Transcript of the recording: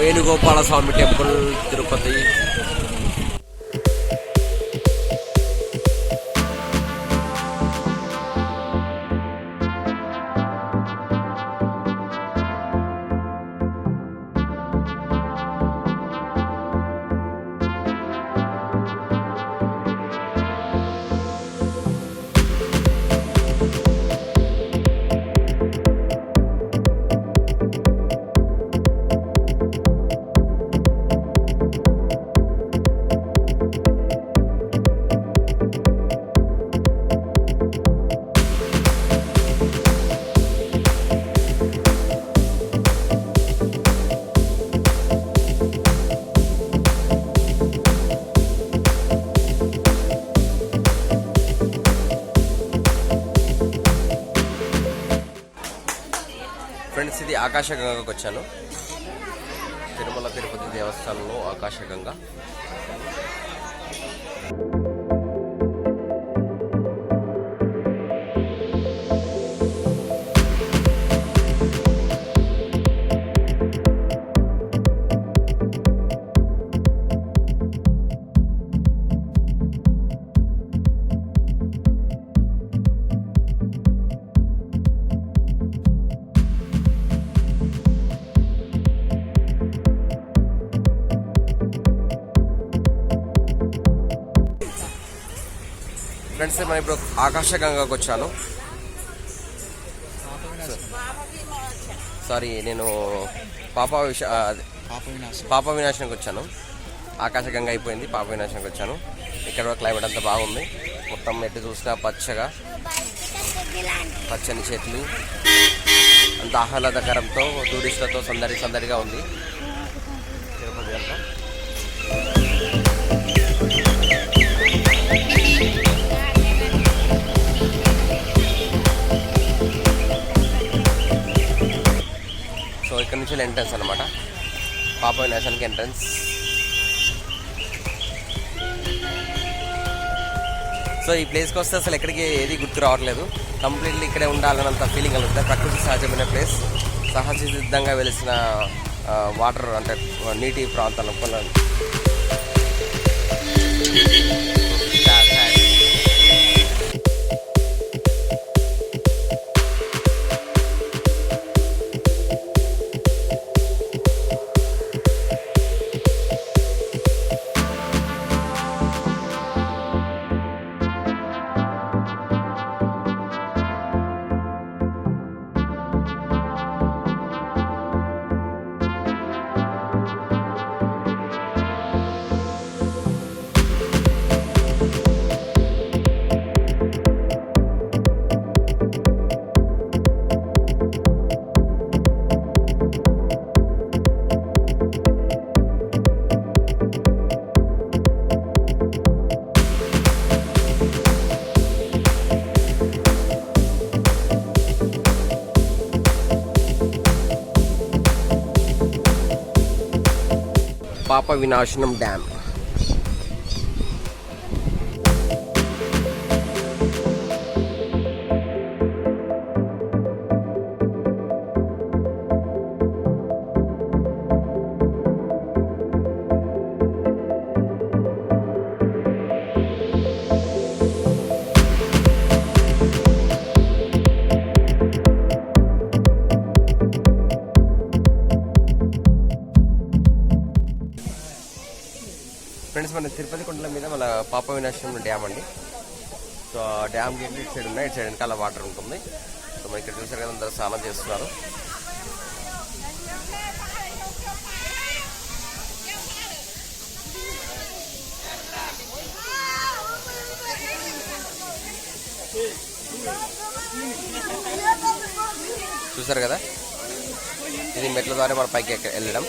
Venugopalaswamy temple, Tirupati. Friends, ఇది ఆకాశ గంగకు వచ్చాను. తిరుమల తిరుపతి దేవస్థానంలో ఆకాశ గంగ. ఫ్రెండ్స్, మనం ఇప్పుడు ఆకాశ గంగకు వచ్చాను. సారీ, నేను పాప వినాశనకు వచ్చాను. ఆకాశ గంగ అయిపోయింది, పాప వినాశనకు వచ్చాను. ఇక్కడ క్లైమేట్ అంతా బాగుంది. మొత్తం ఎటు చూసినా పచ్చని చెట్లు, అంత ఆహ్లాదకరంతో టూరిస్టులతో సందడిగా ఉంది తిరుపతి అంతా. సో ఇక్కడ నుంచి ఎంట్రన్స్ అనమాట, పాప వినాశనానికి ఎంట్రన్స్. సో ఈ ప్లేస్కి వస్తే అసలు ఎక్కడికి ఏది గుర్తు రావట్లేదు. కంప్లీట్లీ ఇక్కడే ఉండాలన్నంత ఫీలింగ్ కలుగుతుంది. ప్రకృతి సహజమైన ప్లేస్, సహజ సిద్ధంగా వెలిసిన వాటర్ అంటే నీటి ప్రాంతాలు. పాప వినాశనం డ్యామ్. ఫ్రెండ్స్, మన తిరుపతి కొండల మీద మన పాప వినాశనం డ్యామ్ అండి. సో ఆ డ్యామ్ గేట్ ఇటు సైడ్ ఉన్నాయి, ఇటు సైడ్ వెనకాల వాటర్ ఉంటుంది. సో మనం ఇక్కడ చూసారు కదా, అందరూ స్నానం చేస్తున్నారు. చూసారు కదా, ఇది మెట్ల ద్వారా మన పైకి వెళ్ళడం.